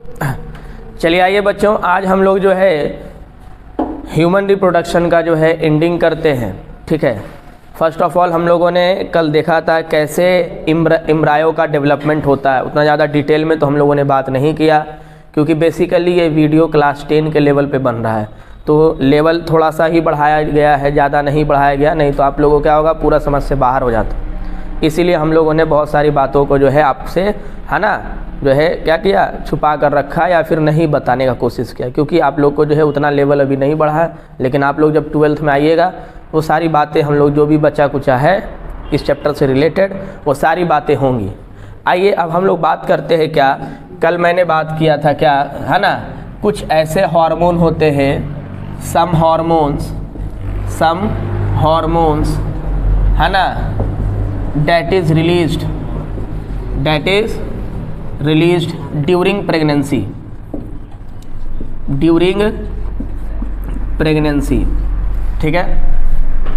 चलिए आइए बच्चों, आज हम लोग जो है ह्यूमन रिप्रोडक्शन का जो है एंडिंग करते हैं। ठीक है, फर्स्ट ऑफ ऑल हम लोगों ने कल देखा था कैसे एम्ब्रायो का डेवलपमेंट होता है। उतना ज़्यादा डिटेल में तो हम लोगों ने बात नहीं किया, क्योंकि बेसिकली ये वीडियो क्लास 10 के लेवल पे बन रहा है, तो लेवल थोड़ा सा ही बढ़ाया गया है, ज़्यादा नहीं बढ़ाया गया, नहीं तो आप लोगों को क्या होगा, पूरा समझ से बाहर हो जाता। इसीलिए हम लोगों ने बहुत सारी बातों को जो है आपसे, है ना, जो है क्या किया, छुपा कर रखा या फिर नहीं बताने का कोशिश किया, क्योंकि आप लोग को जो है उतना लेवल अभी नहीं बढ़ा है। लेकिन आप लोग जब 12th में आइएगा, वो सारी बातें हम लोग जो भी बचा कुचा है इस चैप्टर से रिलेटेड, वो सारी बातें होंगी। आइए अब हम लोग बात करते हैं। क्या कल मैंने बात किया था, क्या है ना, कुछ ऐसे हार्मोन होते हैं, सम हार्मोन्स, है ना, that is released during pregnancy। ठीक है,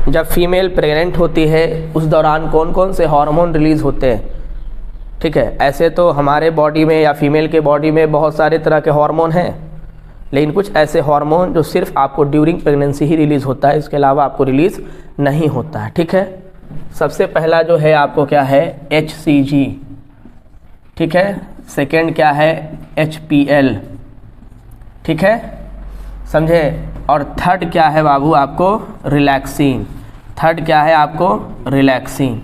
जब फीमेल प्रेग्नेंट होती है उस दौरान कौन कौन से हार्मोन रिलीज़ होते हैं। ठीक है, ऐसे तो हमारे बॉडी में या फीमेल के बॉडी में बहुत सारे तरह के हार्मोन हैं, लेकिन कुछ ऐसे हार्मोन जो सिर्फ आपको ड्यूरिंग प्रेगनेंसी ही रिलीज़ होता है, इसके अलावा आपको रिलीज़ नहीं होता है। ठीक है, सबसे पहला जो है आपको क्या है, HCG। ठीक है, सेकेंड क्या है, HPL। ठीक है, समझे, और थर्ड क्या है बाबू आपको, रिलैक्सिन। थर्ड क्या है आपको, रिलैक्सिन।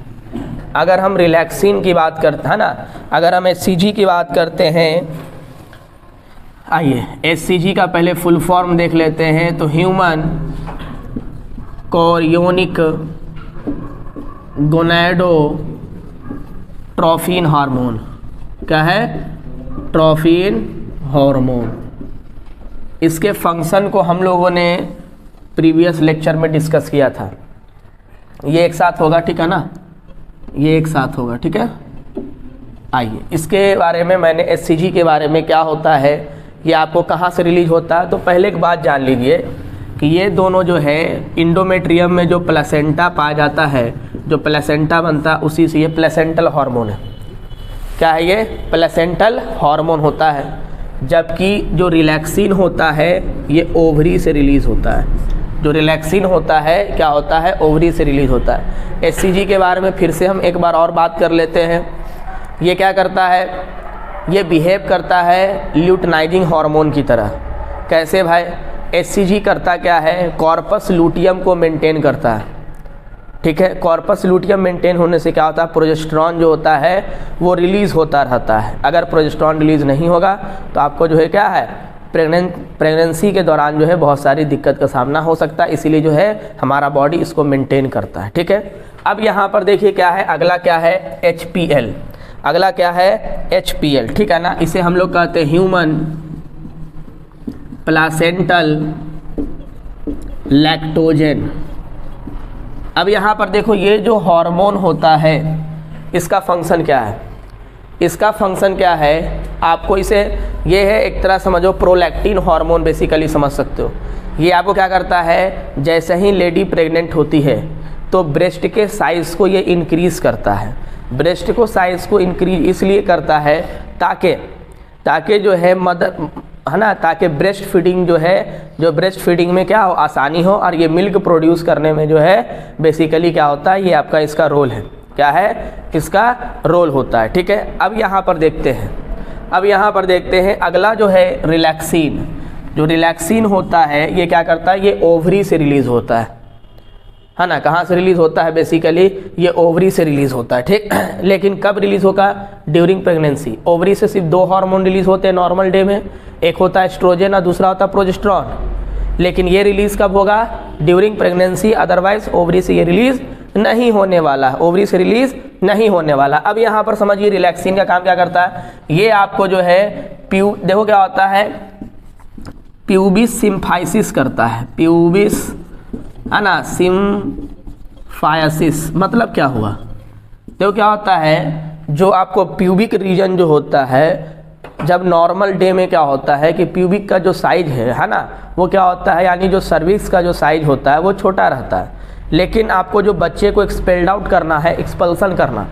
अगर हम रिलैक्सिन की बात करते हैं ना, अगर हम HCG की बात करते हैं, आइए HCG का पहले फुल फॉर्म देख लेते हैं। तो ह्यूमन कोरियोनिक गोनैडोट्रोफिन हार्मोन। क्या है, ट्रोफिन हार्मोन। इसके फंक्शन को हम लोगों ने प्रीवियस लेक्चर में डिस्कस किया था। ये एक साथ होगा, ठीक है ना, ये एक साथ होगा। ठीक है, आइए इसके बारे में, मैंने HCG के बारे में क्या होता है, ये आपको कहाँ से रिलीज होता है, तो पहले एक बात जान लीजिए कि ये दोनों जो है इंडोमेट्रियम में जो प्लेसेंटा पाया जाता है, जो प्लेसेंटा बनता है, उसी से ये प्लेसेंटल हार्मोन है। क्या है ये, प्लेसेंटल हार्मोन होता है। जबकि जो रिलैक्सिन होता है ये ओवरी से रिलीज़ होता है। जो रिलैक्सिन होता है क्या होता है, ओवरी से रिलीज़ होता है। HCG के बारे में फिर से हम एक बार और बात कर लेते हैं। ये क्या करता है, ये बिहेव करता है ल्यूटिनाइजिंग हार्मोन की तरह। कैसे भाई, HCG करता क्या है, कॉर्पस लूटियम को मेंटेन करता है। ठीक है, कॉर्पस लूटियम मेंटेन होने से क्या होता है, प्रोजेस्टेरॉन जो होता है वो रिलीज़ होता रहता है। अगर प्रोजेस्टेरॉन रिलीज़ नहीं होगा तो आपको जो है क्या है, प्रेगनेंसी के दौरान जो है बहुत सारी दिक्कत का सामना हो सकता है। इसीलिए जो है हमारा बॉडी इसको मेंटेन करता है। ठीक है, अब यहाँ पर देखिए क्या है, अगला क्या है, HPL। अगला क्या है, HPL। ठीक है ना, इसे हम लोग कहते हैं ह्यूमन प्लासेंटल लैक्टोजेन। अब यहाँ पर देखो, ये जो हार्मोन होता है इसका फंक्शन क्या है, इसका फंक्शन क्या है, आपको इसे, ये है एक तरह समझो प्रोलैक्टिन हार्मोन बेसिकली समझ सकते हो। ये आपको क्या करता है, जैसे ही लेडी प्रेग्नेंट होती है तो ब्रेस्ट के साइज़ को ये इंक्रीज़ करता है। ब्रेस्ट को साइज़ को इंक्रीज इसलिए करता है ताकि जो है मदर, है ना, ताकि ब्रेस्ट फीडिंग जो है, जो ब्रेस्ट फीडिंग में क्या हो, आसानी हो, और ये मिल्क प्रोड्यूस करने में जो है बेसिकली क्या होता है, ये आपका इसका रोल है। क्या है, इसका रोल होता है। ठीक है, अब यहाँ पर देखते हैं, अगला जो है रिलैक्सिन। जो रिलैक्सिन होता है ये क्या करता है, ये ओवरी से रिलीज़ होता है ना। कहाँ से रिलीज़ होता है, बेसिकली ये ओवरी से रिलीज़ होता है। ठीक, लेकिन कब रिलीज़ होगा, ड्यूरिंग प्रेगनेंसी। ओवरी से सिर्फ 2 हार्मोन रिलीज़ होते हैं नॉर्मल डे में, एक होता है एस्ट्रोजन और दूसरा होता है प्रोजेस्टेरॉन। लेकिन ये रिलीज़ कब होगा, ड्यूरिंग प्रेगनेंसी, अदरवाइज ओवरी से ये रिलीज़ नहीं होने वाला, ओवरी से रिलीज़ नहीं होने वाला। अब यहाँ पर समझिए रिलैक्सिन का काम क्या करता है, ये आपको जो है देखो क्या होता है, प्यूबिस सिम्फाइसिस करता है। प्यूबिस, है ना, सिम्फाइसिस मतलब क्या हुआ, देखो क्या होता है, जो आपको प्यूबिक रीजन जो होता है, जब नॉर्मल डे में क्या होता है कि प्यूबिक का जो साइज है ना, वो क्या होता है, यानी जो सर्विक्स का जो साइज होता है वो छोटा रहता है। लेकिन आपको जो बच्चे को एक्सपेल्ड आउट करना है, एक्सपल्सन करना,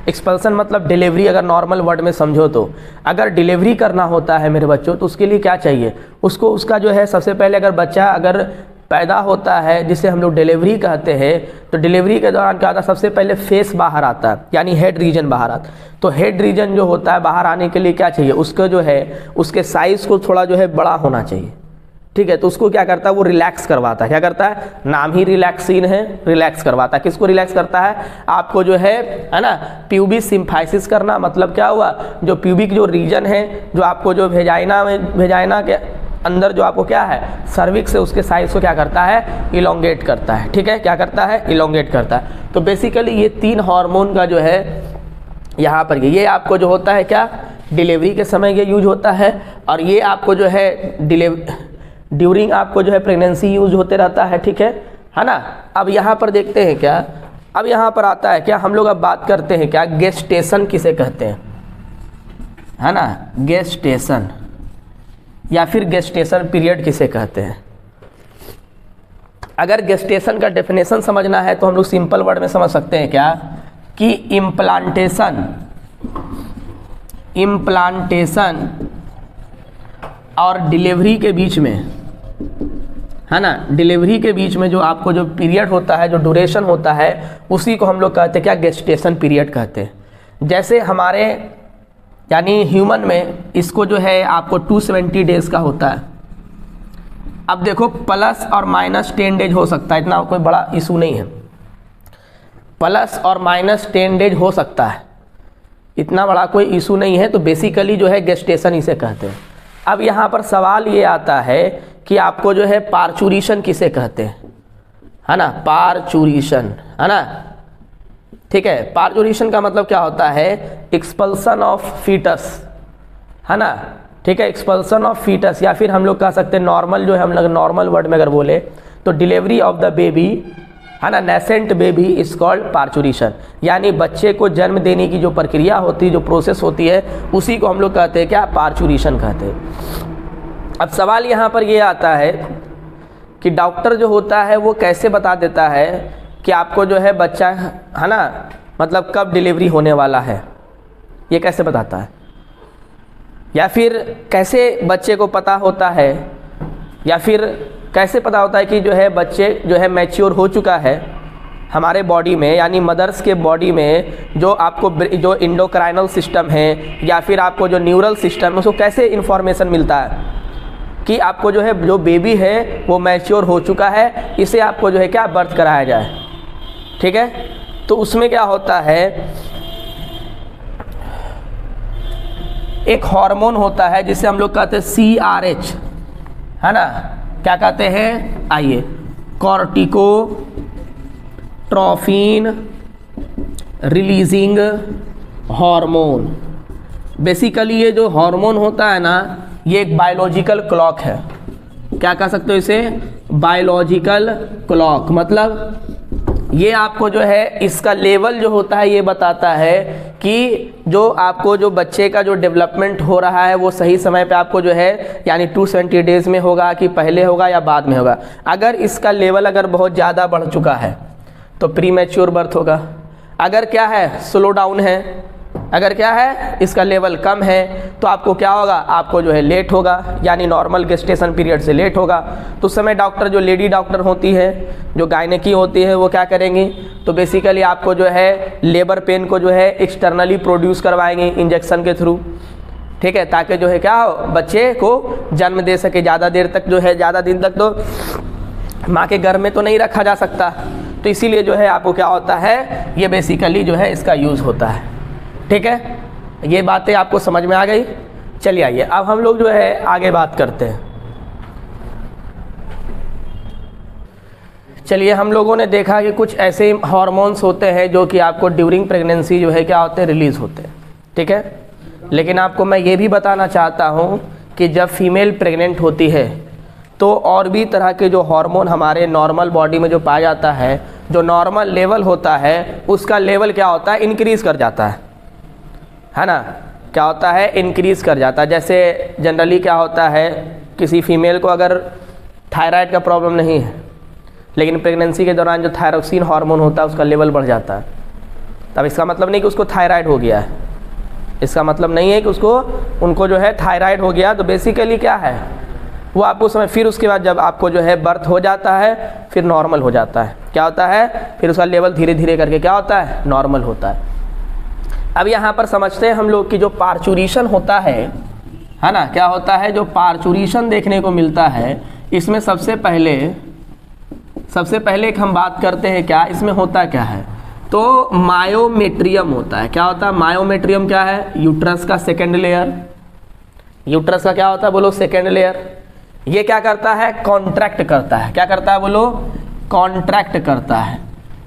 एक्सपल्सन मतलब डिलीवरी, अगर नॉर्मल वर्ड में समझो तो अगर डिलीवरी करना होता है मेरे बच्चों तो उसके लिए क्या चाहिए, उसको उसका जो है सबसे पहले अगर बच्चा अगर पैदा होता है जिसे हम लोग डिलीवरी कहते हैं, तो डिलीवरी के दौरान क्या होता है, सबसे पहले फेस बाहर आता है, यानी हेड रीजन बाहर आता है। तो हेड रीजन जो होता है बाहर आने के लिए क्या चाहिए, उसका जो है उसके साइज़ को थोड़ा जो है बड़ा होना चाहिए, ठीक है। तो उसको क्या करता है, वो रिलैक्स करवाता है। क्या करता है, नाम ही रिलैक्सिन है, रिलैक्स करवाता है। किसको रिलैक्स करता है, आपको जो है ना, प्यूबिक सिम्फाइसिस करना, मतलब क्या हुआ, जो प्यूबिक जो रीजन है, जो आपको जो वेजाइना के अंदर जो आपको क्या है सर्विक्स से, उसके साइज को क्या करता है, इलोंगेट करता है, ठीक है। क्या करता है, इलोंगेट करता है। तो बेसिकली ये 3 हार्मोन का जो है यहाँ पर ये आपको जो होता है क्या, डिलीवरी के समय ये यूज होता है, और ये आपको जो है ड्यूरिंग आपको जो है प्रेगनेंसी यूज होते रहता है, ठीक है ना। अब यहाँ पर देखते हैं क्या, अब यहाँ पर आता है क्या, हम लोग अब बात करते हैं क्या, गेस्टेशन किसे कहते हैं, है ना, गेस्टेशन या फिर गेस्टेशन पीरियड किसे कहते हैं। अगर गेस्टेशन का डेफिनेशन समझना है तो हम लोग सिंपल वर्ड में समझ सकते हैं क्या, कि इम्प्लांटेशन और डिलीवरी के बीच में, है ना, डिलीवरी के बीच में जो आपको जो पीरियड होता है, जो ड्यूरेशन होता है, उसी को हम लोग कहते हैं क्या, गेस्टेशन पीरियड कहते हैं। जैसे हमारे यानी ह्यूमन में इसको जो है आपको 270 डेज का होता है। अब देखो प्लस और माइनस 10 डेज हो सकता है, इतना कोई बड़ा इशू नहीं है, प्लस और माइनस 10 डेज हो सकता है, इतना बड़ा कोई इशू नहीं है। तो बेसिकली जो है गेस्टेशन इसे कहते हैं। अब यहाँ पर सवाल ये आता है कि आपको जो है पार्चुरेशन किसे कहते हैं, है ना, पार्चुरेशन, है ना, ठीक है। पार्चुरेशन का मतलब क्या होता है, एक्सपल्सन ऑफ फीटस, है ना, ठीक है, एक्सपल्सन ऑफ फीटस, या फिर हम लोग कह सकते हैं नॉर्मल जो है, हम लोग नॉर्मल वर्ड में अगर बोले तो डिलीवरी ऑफ द बेबी, है ना, nascent baby is called parturition, यानी बच्चे को जन्म देने की जो प्रक्रिया होती है, जो प्रोसेस होती है, उसी को हम लोग कहते हैं क्या, पार्चुरेशन कहते हैं। अब सवाल यहाँ पर ये आता है कि डॉक्टर जो होता है वो कैसे बता देता है कि आपको जो है बच्चा, है ना, मतलब कब डिलीवरी होने वाला है, ये कैसे बताता है, या फिर कैसे बच्चे को पता होता है, या फिर कैसे पता होता है कि जो है बच्चे जो है मैच्योर हो चुका है हमारे बॉडी में, यानी मदर्स के बॉडी में जो आपको जो इंडोक्राइनल सिस्टम है या फिर आपको जो न्यूरल सिस्टम है, उसको कैसे इन्फॉर्मेशन मिलता है कि आपको जो है जो बेबी है वो मैच्योर हो चुका है, इसे आपको जो है क्या बर्थ कराया जाए, ठीक है। तो उसमें क्या होता है, एक हार्मोन होता है जिसे हम लोग कहते हैं CRH, है ना, क्या कहते हैं, आइए, कॉर्टिकोट्रॉफिन रिलीजिंग हार्मोन। बेसिकली ये जो हार्मोन होता है ना, ये एक बायोलॉजिकल क्लॉक है। क्या कह सकते हो इसे, बायोलॉजिकल क्लॉक, मतलब ये आपको जो है इसका लेवल जो होता है ये बताता है कि जो आपको जो बच्चे का जो डेवलपमेंट हो रहा है वो सही समय पे आपको जो है यानी 270 डेज में होगा कि पहले होगा या बाद में होगा। अगर इसका लेवल अगर बहुत ज़्यादा बढ़ चुका है तो प्री मैच्योर बर्थ होगा। अगर क्या है स्लो डाउन है, अगर क्या है इसका लेवल कम है तो आपको क्या होगा, आपको जो है लेट होगा, यानी नॉर्मल गेस्टेशन पीरियड से लेट होगा। तो उस समय डॉक्टर जो लेडी डॉक्टर होती है, जो गायनेकी होती है, वो क्या करेंगी, तो बेसिकली आपको जो है लेबर पेन को जो है एक्सटर्नली प्रोड्यूस करवाएंगे इंजेक्शन के थ्रू, ठीक है, ताकि जो है क्या हो, बच्चे को जन्म दे सके। ज़्यादा देर तक जो है, ज़्यादा दिन तक तो माँ के घर में तो नहीं रखा जा सकता, तो इसीलिए जो है आपको क्या होता है, ये बेसिकली जो है इसका यूज़ होता है, ठीक है। ये बातें आपको समझ में आ गई। चलिए आइए अब हम लोग जो है आगे बात करते हैं। चलिए, हम लोगों ने देखा कि कुछ ऐसे हार्मोन्स होते हैं जो कि आपको ड्यूरिंग प्रेगनेंसी जो है क्या होते हैं, रिलीज़ होते हैं, ठीक है। लेकिन आपको मैं ये भी बताना चाहता हूँ कि जब फीमेल प्रेग्नेंट होती है तो और भी तरह के जो हार्मोन हमारे नॉर्मल बॉडी में जो पाया जाता है, जो नॉर्मल लेवल होता है उसका लेवल क्या होता है, इंक्रीज़ कर जाता है ना, क्या होता है, इंक्रीज़ कर जाता है। जैसे जनरली क्या होता है, किसी फीमेल को अगर थायराइड का प्रॉब्लम नहीं है लेकिन प्रेगनेंसी के दौरान जो थायरोक्सिन हार्मोन होता है उसका लेवल बढ़ जाता है, तब इसका मतलब नहीं कि उसको थायराइड हो गया है, इसका मतलब नहीं है कि उनको जो है थायराइड हो गया। तो बेसिकली क्या है वो आपको समय, फिर उसके बाद जब आपको जो है बर्थ हो जाता है फिर नॉर्मल हो जाता है। क्या होता है, फिर उसका लेवल धीरे धीरे करके क्या होता है, नॉर्मल होता है। अब यहाँ पर समझते हैं हम लोग कि जो पार्चुरेशन होता है ना, क्या होता है, जो पार्चुरेशन देखने को मिलता है, इसमें सबसे पहले एक हम बात करते हैं क्या इसमें होता क्या है, तो मायोमेट्रियम होता है। क्या होता है मायोमेट्रियम, क्या है, यूट्रस का सेकेंड लेयर। यूट्रस का क्या होता है बोलो, सेकेंड लेयर। ये क्या करता है, कॉन्ट्रैक्ट करता है। क्या करता है बोलो, कॉन्ट्रैक्ट करता है।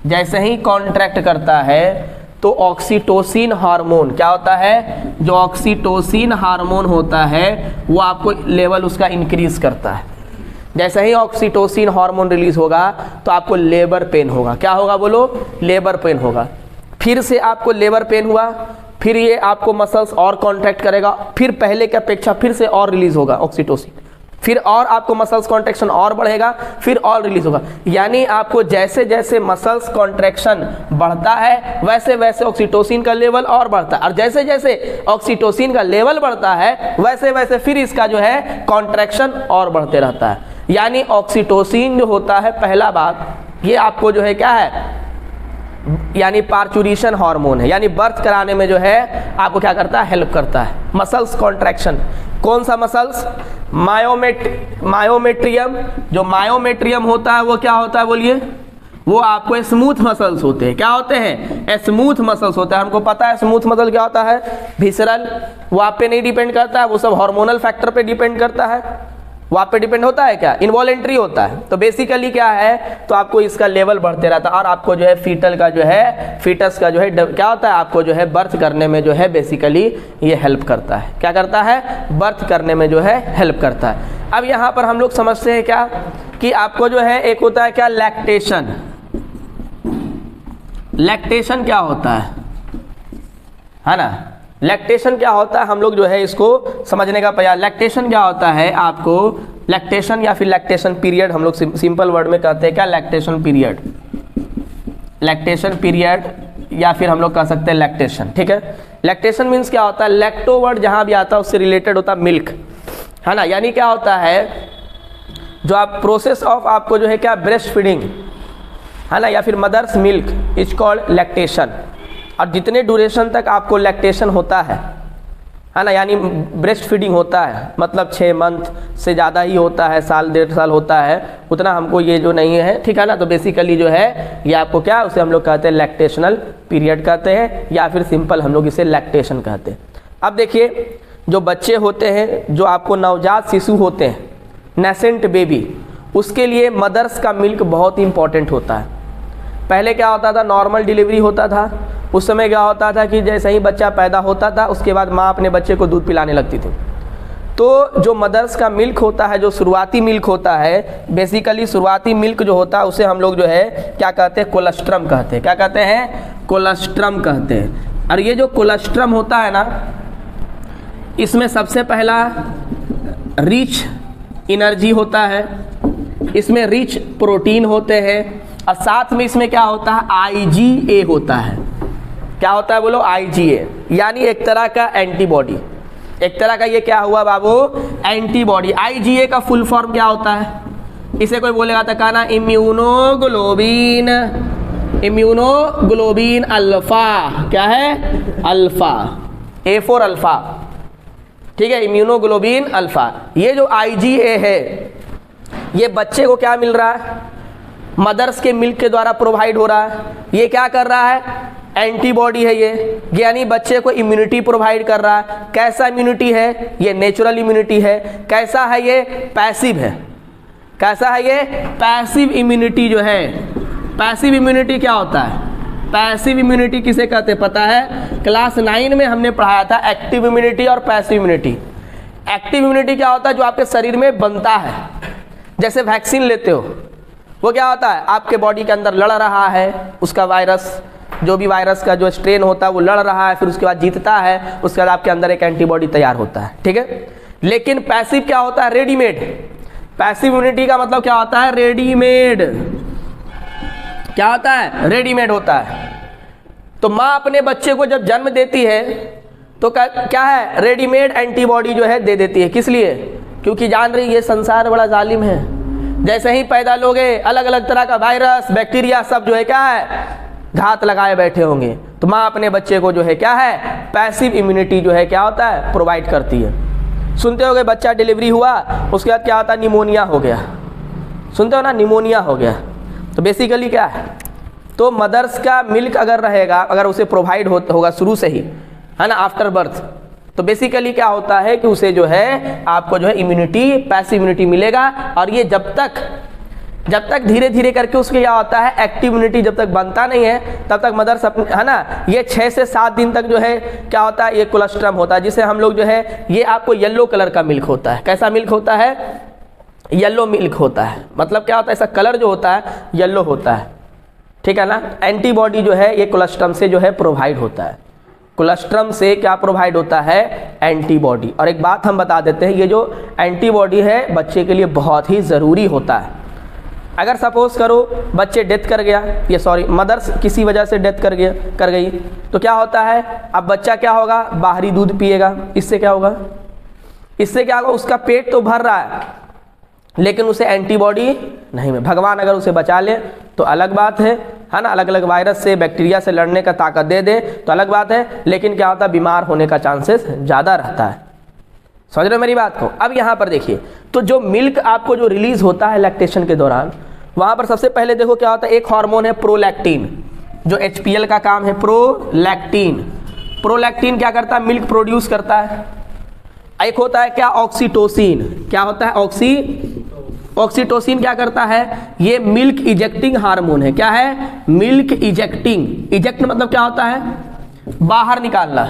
जैसे ही कॉन्ट्रैक्ट करता है तो ऑक्सीटोसिन हार्मोन, क्या होता है, जो ऑक्सीटोसिन हार्मोन होता है वो आपको लेवल उसका इंक्रीज करता है। जैसे ही ऑक्सीटोसिन हार्मोन रिलीज होगा तो आपको लेबर पेन होगा। क्या होगा बोलो, लेबर पेन होगा। फिर से आपको लेबर पेन हुआ, फिर ये आपको मसल्स और कॉन्ट्रैक्ट करेगा, फिर पहले की अपेक्षा फिर से और रिलीज होगा ऑक्सीटोसिन, फिर और आपको मसल्स कॉन्ट्रैक्शन और बढ़ेगा, फिर और रिलीज होगा। यानी आपको जैसे जैसे मसल्स कॉन्ट्रैक्शन बढ़ता है वैसे वैसे ऑक्सीटोसिन का लेवल और बढ़ता है, और जैसे जैसे ऑक्सीटोसिन का लेवल बढ़ता है वैसे वैसे फिर इसका जो है कॉन्ट्रैक्शन और बढ़ते रहता है। यानी ऑक्सीटोसिन जो होता है, पहला बात ये आपको जो है क्या है, यानी पार्चुरेशन हार्मोन है, यानी बर्थ कराने में जो है आपको क्या करता है, हेल्प करता है। मसल्स कॉन्ट्रैक्शन, कौन सा मसल्स, मायोमेट्रियम। जो मायोमेट्रियम होता है वो क्या होता है बोलिए, वो आपको स्मूथ मसल्स होते हैं। क्या होते हैं, स्मूथ मसल्स होता है। हमको पता है स्मूथ मसल क्या होता है, विसरल, वो आप पे नहीं डिपेंड करता है, वो सब हार्मोनल फैक्टर पे डिपेंड करता है। वो आप पे डिपेंड होता है क्या, इनवॉलेंट्री होता है। तो बेसिकली क्या है, तो आपको इसका लेवल बढ़ते रहता है और आपको जो है फीटस का जो है क्या होता है, आपको जो है बर्थ करने में जो है बेसिकली ये हेल्प करता है। क्या करता है, बर्थ करने में जो है हेल्प करता है। अब यहाँ पर हम लोग समझते हैं क्या कि आपको जो है एक होता है क्या, लैक्टेशन। लैक्टेशन क्या होता है ना, लैक्टेशन क्या होता है, हम लोग जो है इसको समझने का प्रयास। लैक्टेशन क्या होता है, आपको लैक्टेशन या फिर लैक्टेशन पीरियड हम लोग सिंपल वर्ड में कहते हैं क्या, लैक्टेशन पीरियड। लैक्टेशन पीरियड या फिर हम लोग कह सकते हैं लैक्टेशन, ठीक है। लैक्टेशन मीन्स क्या होता है, लैक्टो वर्ड जहाँ भी आता है उससे रिलेटेड होता है मिल्क, है ना। यानी क्या होता है, जो आप प्रोसेस ऑफ आपको जो है क्या, ब्रेस्ट फीडिंग, है ना, या फिर mother's milk is called lactation. और जितने ड्यूरेशन तक आपको लैक्टेशन होता है ना, यानी ब्रेस्ट फीडिंग होता है, मतलब 6 मंथ से ज़्यादा ही होता है, साल 1.5 साल होता है, उतना हमको ये जो नहीं है, ठीक है ना। तो बेसिकली जो है ये आपको क्या, उसे हम लोग कहते हैं लैक्टेशनल पीरियड कहते हैं, या फिर सिंपल हम लोग इसे लैक्टेशन कहते हैं। अब देखिए, जो बच्चे होते हैं, जो आपको नवजात शिशु होते हैं, नेसेंट बेबी, उसके लिए मदर्स का मिल्क बहुत इंपॉर्टेंट होता है। पहले क्या होता था, नॉर्मल डिलीवरी होता था, उस समय क्या होता था कि जैसे ही बच्चा पैदा होता था उसके बाद माँ अपने बच्चे को दूध पिलाने लगती थी। तो जो मदर्स का मिल्क होता है, जो शुरुआती मिल्क होता है, बेसिकली शुरुआती मिल्क जो होता है उसे हम लोग जो है क्या कहते हैं, कोलेस्ट्रम कहते हैं। क्या कहते हैं, कोलेस्ट्रम कहते हैं। और ये जो कोलेस्ट्रम होता है ना, इसमें सबसे पहला रिच एनर्जी होता है, इसमें रिच प्रोटीन होते हैं, और साथ में इसमें क्या होता है, IgA होता है। क्या होता है बोलो, IgA, यानी एक तरह का एंटीबॉडी। एक तरह का ये क्या हुआ बाबू, एंटीबॉडी। IgA का फुल फॉर्म क्या होता है, इसे कोई बोलेगा तो कहना इम्यूनोग्लोबिन, इम्यूनोग्लोबिन अल्फा। क्या है, अल्फा, A फॉर अल्फा, ठीक है, इम्यूनोग्लोबिन अल्फा। ये जो IgA है ये बच्चे को क्या मिल रहा है, मदर्स के मिल्क के द्वारा प्रोवाइड हो रहा है। ये क्या कर रहा है, एंटीबॉडी है ये, यानी बच्चे को इम्यूनिटी प्रोवाइड कर रहा है। कैसा इम्यूनिटी है, ये नेचुरल इम्यूनिटी है। कैसा है ये, पैसिव है। कैसा है ये, पैसिव इम्यूनिटी जो है। पैसिव इम्यूनिटी क्या होता है, पैसिव इम्यूनिटी किसे कहते हैं पता है, क्लास 9 में हमने पढ़ाया था एक्टिव इम्यूनिटी और पैसिव इम्यूनिटी। एक्टिव इम्यूनिटी क्या होता है, जो आपके शरीर में बनता है, जैसे वैक्सीन लेते हो, वो क्या होता है, आपके बॉडी के अंदर लड़ रहा है, उसका वायरस, जो भी वायरस का जो स्ट्रेन होता है वो लड़ रहा है, फिर उसके बाद जीतता है, उसके बाद आपके अंदर एक एंटीबॉडी तैयार होता है, ठीक है। लेकिन पैसिव क्या होता है, रेडीमेड। पैसिव इम्यूनिटी का मतलब क्या होता है, रेडीमेड। क्या होता है, रेडीमेड होता है। तो माँ अपने बच्चे को जब जन्म देती है तो क्या है, रेडीमेड एंटीबॉडी जो है दे देती है। किस लिए? क्योंकि जान रही ये संसार बड़ा जालिम है, जैसे ही पैदा लोगे अलग अलग तरह का वायरस बैक्टीरिया सब जो है क्या है, घात लगाए बैठे होंगे। तो माँ अपने बच्चे को जो है क्या है, पैसिव इम्यूनिटी जो है क्या होता है, प्रोवाइड करती है। सुनते होगे बच्चा डिलीवरी हुआ, उसके बाद क्या होता है, निमोनिया हो गया, सुनते हो ना, निमोनिया हो गया। तो बेसिकली क्या है, तो मदर्स का मिल्क अगर रहेगा, अगर उसे प्रोवाइड होगा शुरू से ही, है ना, आफ्टर बर्थ, तो बेसिकली क्या होता है कि उसे जो है आपको जो है इम्यूनिटी, पैसिव इम्यूनिटी मिलेगा। और ये जब तक धीरे धीरे करके उसके क्या होता है, एक्टिव इम्यूनिटी जब तक बनता नहीं है तब तक मदर्स है ना, ये 6 से 7 दिन तक जो है क्या होता है, ये कोलेस्ट्रम होता है, जिसे हम लोग जो है, ये आपको येलो कलर का मिल्क होता है। कैसा मिल्क होता है? येलो मिल्क होता है। मतलब क्या होता है, ऐसा कलर जो होता है येलो होता है, ठीक है ना। एंटीबॉडी जो है ये कोलेस्ट्रम से जो है प्रोवाइड होता है। कोलेस्ट्रम से क्या प्रोवाइड होता है, एंटीबॉडी। और एक बात हम बता देते हैं, ये जो एंटीबॉडी है बच्चे के लिए बहुत ही ज़रूरी होता है। अगर सपोज करो बच्चे डेथ कर गया, ये सॉरी मदर्स किसी वजह से डेथ कर गई, तो क्या होता है, अब बच्चा क्या होगा, बाहरी दूध पिएगा। इससे क्या होगा, उसका पेट तो भर रहा है लेकिन उसे एंटीबॉडी नहीं मिले। भगवान अगर उसे बचा ले तो अलग बात है ना, अलग अलग वायरस से बैक्टीरिया से लड़ने का ताकत दे दे तो अलग बात है, लेकिन क्या होता है, बीमार होने का चांसेस ज़्यादा रहता है। समझ रहे हो मेरी बात को? अब यहाँ पर देखिए, तो जो मिल्क आपको जो रिलीज होता है लैक्टेशन के दौरान, वहाँ पर सबसे पहले देखो क्या होता है, एक हार्मोन है प्रोलैक्टिन, जो HPL का काम है, प्रोलैक्टिन। प्रोलैक्टिन क्या करता है, मिल्क प्रोड्यूस करता है। एक होता है क्या, ऑक्सीटोसिन। क्या होता है, ऑक्सीटोसिन क्या करता है, ये मिल्क इजेक्टिंग हार्मोन है। क्या है, मिल्क इजेक्टिंग। इजेक्ट मतलब क्या होता है, बाहर निकालना।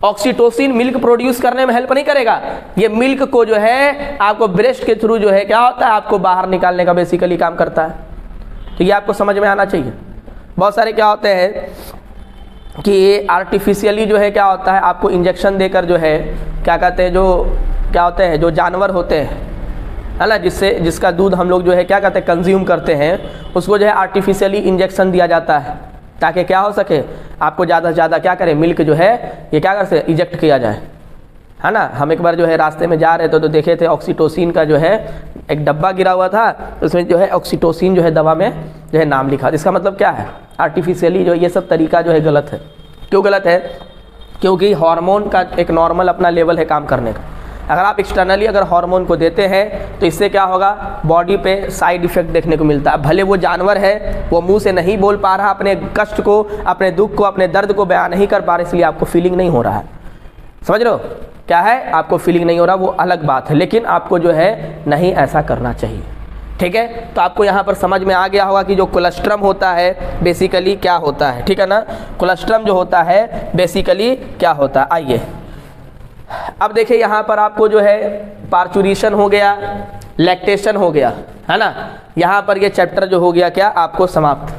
ऑक्सीटोसिन मिल्क प्रोड्यूस करने में हेल्प नहीं करेगा, ये मिल्क को जो है आपको ब्रेस्ट के थ्रू जो है क्या होता है, आपको बाहर निकालने का बेसिकली काम करता है। तो ये आपको समझ में आना चाहिए। बहुत सारे क्या होते हैं कि आर्टिफिशियली जो है क्या होता है, आपको इंजेक्शन देकर जो है क्या कहते हैं, जो क्या होते हैं, जो जानवर होते हैं है ना, जिसका दूध हम लोग जो है क्या कहते हैं, कंज्यूम करते हैं, उसको जो है आर्टिफिशियली इंजेक्शन दिया जाता है ताकि क्या हो सके, आपको ज़्यादा से ज़्यादा क्या करें, मिल्क जो है ये क्या कर सके, इजेक्ट किया जाए, है ना। हम एक बार जो है रास्ते में जा रहे थे तो देखे थे ऑक्सीटोसिन का जो है एक डब्बा गिरा हुआ था, उसमें जो है ऑक्सीटोसिन जो है दवा में जो है नाम लिखा। इसका मतलब क्या है, आर्टिफिशियली जो ये सब तरीका जो है गलत है। क्यों गलत है, क्योंकि हार्मोन का एक नॉर्मल अपना लेवल है काम करने का। अगर आप एक्सटर्नली अगर हार्मोन को देते हैं तो इससे क्या होगा, बॉडी पे साइड इफेक्ट देखने को मिलता है। भले वो जानवर है, वो मुंह से नहीं बोल पा रहा, अपने कष्ट को, अपने दुख को, अपने दर्द को बयान नहीं कर पा रहा, इसलिए आपको फीलिंग नहीं हो रहा है। समझ रहे हो क्या है, आपको फीलिंग नहीं हो रहा, वो अलग बात है, लेकिन आपको जो है नहीं ऐसा करना चाहिए। ठीक है, तो आपको यहाँ पर समझ में आ गया होगा कि जो कोलेस्ट्रम होता है बेसिकली क्या होता है, ठीक है ना। कोलेस्ट्रम जो होता है बेसिकली क्या होता है, आइए अब देखिए यहाँ पर आपको जो है पार्चुरेशन हो गया, लैक्टेशन हो गया, है ना। यहाँ पर ये चैप्टर जो हो गया क्या आपको समाप्त।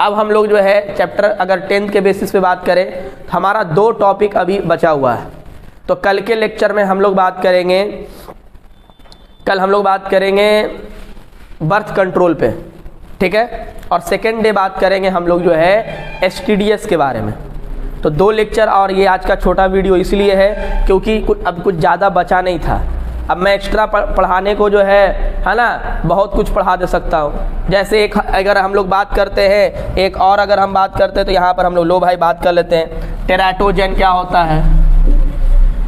अब हम लोग जो है चैप्टर अगर 10th के बेसिस पे बात करें तो हमारा 2 टॉपिक अभी बचा हुआ है। तो कल के लेक्चर में हम लोग बात करेंगे, कल हम लोग बात करेंगे बर्थ कंट्रोल पे, ठीक है, और सेकेंड डे बात करेंगे हम लोग जो है STDs के बारे में। तो 2 लेक्चर और ये आज का छोटा वीडियो इसलिए है क्योंकि अब कुछ ज़्यादा बचा नहीं था। अब मैं एक्स्ट्रा पढ़ाने को जो है ना, बहुत कुछ पढ़ा दे सकता हूँ। जैसे एक अगर हम लोग बात करते हैं, एक और अगर हम बात करते हैं तो यहाँ पर हम लोग लो भाई बात कर लेते हैं, टेराटोजन क्या होता है।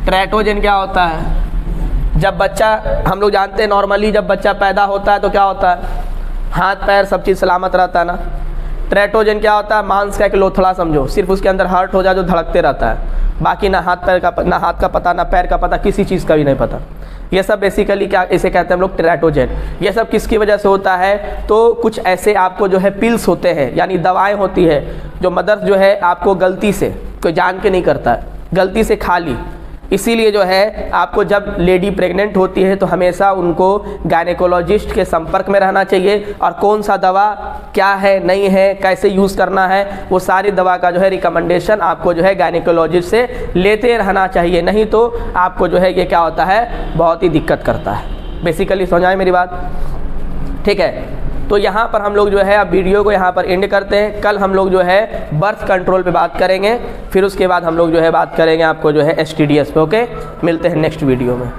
टेराटोजन क्या होता है, जब बच्चा, हम लोग जानते हैं नॉर्मली जब बच्चा पैदा होता है तो क्या होता है, हाथ पैर सब चीज़ सलामत रहता है ना। टेराटोजन क्या होता है, मांस का एक लोथड़ा समझो, सिर्फ उसके अंदर हार्ट हो जाए जो धड़कते रहता है, बाकी ना हाथ का पता, ना पैर का पता, किसी चीज़ का भी नहीं पता। ये सब बेसिकली क्या इसे कहते हैं हम लोग, टेराटोजन। ये सब किसकी वजह से होता है, तो कुछ ऐसे आपको जो है पिल्स होते हैं, यानी दवाएं होती है जो मदर जो है आपको गलती से, कोई जान के नहीं करता है, गलती से खा ली। इसीलिए जो है आपको जब लेडी प्रेग्नेंट होती है तो हमेशा उनको गायनेकोलॉजिस्ट के संपर्क में रहना चाहिए, और कौन सा दवा क्या है नहीं है, कैसे यूज़ करना है, वो सारी दवा का जो है रिकमेंडेशन आपको जो है गायनेकोलॉजिस्ट से लेते रहना चाहिए। नहीं तो आपको जो है ये क्या होता है, बहुत ही दिक्कत करता है। बेसिकली समझ आए मेरी बात, ठीक है। तो यहाँ पर हम लोग जो है अब वीडियो को यहाँ पर एंड करते हैं। कल हम लोग जो है बर्थ कंट्रोल पे बात करेंगे, फिर उसके बाद हम लोग जो है बात करेंगे आपको जो है STDs पे। ओके, मिलते हैं नेक्स्ट वीडियो में।